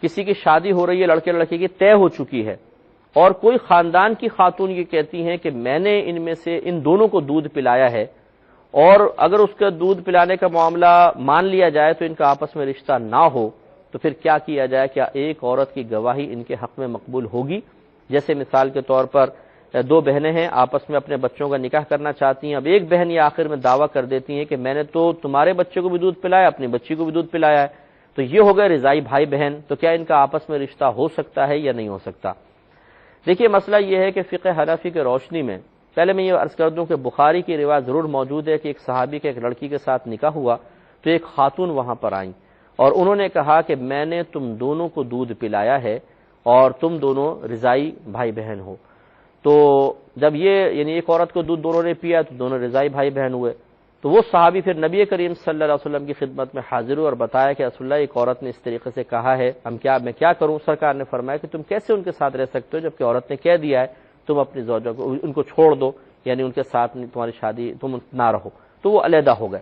کسی کی شادی ہو رہی ہے، لڑکے لڑکی کی طے ہو چکی ہے، اور کوئی خاندان کی خاتون یہ کہتی ہیں کہ میں نے ان میں سے ان دونوں کو دودھ پلایا ہے، اور اگر اس کا دودھ پلانے کا معاملہ مان لیا جائے تو ان کا آپس میں رشتہ نہ ہو، تو پھر کیا کیا جائے؟ کیا ایک عورت کی گواہی ان کے حق میں مقبول ہوگی؟ جیسے مثال کے طور پر دو بہنیں ہیں، آپس میں اپنے بچوں کا نکاح کرنا چاہتی ہیں، اب ایک بہن یہ آخر میں دعویٰ کر دیتی ہیں کہ میں نے تو تمہارے بچے کو بھی دودھ پلایا، اپنی بچی کو بھی دودھ پلایا ہے، تو یہ ہو گئے رضائی بھائی بہن، تو کیا ان کا آپس میں رشتہ ہو سکتا ہے یا نہیں ہو سکتا؟ دیکھیے مسئلہ یہ ہے کہ فقہ حنفی کے روشنی میں پہلے میں یہ عرض کر دوں کہ بخاری کی روایت ضرور موجود ہے کہ ایک صحابی کے ایک لڑکی کے ساتھ نکاح ہوا تو ایک خاتون وہاں پر آئیں اور انہوں نے کہا کہ میں نے تم دونوں کو دودھ پلایا ہے اور تم دونوں رضائی بھائی بہن ہو. تو جب یہ یعنی ایک عورت کو دودھ دونوں نے پیا تو دونوں رضائی بھائی بہن ہوئے. تو وہ صحابی پھر نبی کریم صلی اللہ علیہ وسلم کی خدمت میں حاضر ہوئے اور بتایا کہ رسول اللہ ایک عورت نے اس طریقے سے کہا ہے، میں کیا کروں؟ سرکار نے فرمایا کہ تم کیسے ان کے ساتھ رہ سکتے ہو جبکہ عورت نے کہہ دیا ہے تم اپنی زوجہ کو ان کو چھوڑ دو، یعنی ان کے ساتھ تمہاری شادی تم نہ رہو. تو وہ علیحدہ ہو گئے.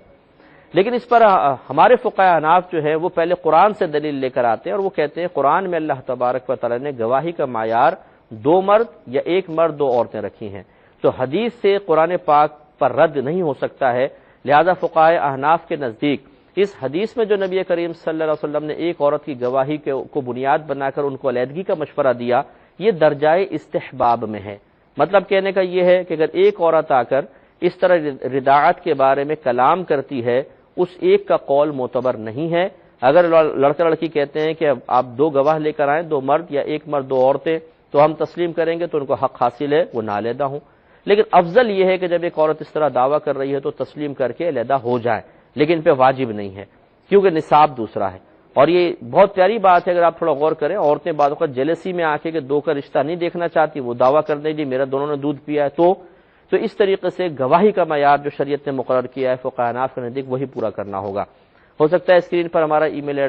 لیکن اس پر ہمارے فقہاء احناف جو ہے وہ پہلے قرآن سے دلیل لے کر آتے ہیں اور وہ کہتے ہیں قرآن میں اللہ تبارک و تعالی نے گواہی کا معیار 2 مرد یا 1 مرد 2 عورتیں رکھی ہیں، تو حدیث سے قرآن پاک پر رد نہیں ہو سکتا ہے. لہذا فقہاء احناف کے نزدیک اس حدیث میں جو نبی کریم صلی اللہ علیہ وسلم نے ایک عورت کی گواہی کو بنیاد بنا کر ان کو علیحدگی کا مشورہ دیا، یہ درجۂ استحباب میں ہے. مطلب کہنے کا یہ ہے کہ اگر ایک عورت آ کر اس طرح رداعت کے بارے میں کلام کرتی ہے، اس ایک کا قول معتبر نہیں ہے. اگر لڑکا لڑکی کہتے ہیں کہ آپ 2 گواہ لے کر آئیں، 2 مرد یا 1 مرد 2 عورتیں، تو ہم تسلیم کریں گے تو ان کو حق حاصل ہے، وہ نالیدہ ہوں. لیکن افضل یہ ہے کہ جب ایک عورت اس طرح دعویٰ کر رہی ہے تو تسلیم کر کے علیحدہ ہو جائے، لیکن ان پہ واجب نہیں ہے کیونکہ نصاب دوسرا ہے. اور یہ بہت پیاری بات ہے اگر آپ تھوڑا غور کریں. عورتیں بعض اوقات جیلسی میں آ کے کہ 2 کا رشتہ نہیں دیکھنا چاہتی، وہ دعویٰ کر دیں جی میرا دونوں نے دودھ پیا ہے، تو اس طریقے سے گواہی کا معیار جو شریعت نے مقرر کیا ہے فقہاء احناف کے نزدیک وہی پورا کرنا ہوگا. ہو سکتا ہے اسکرین پر ہمارا ای میل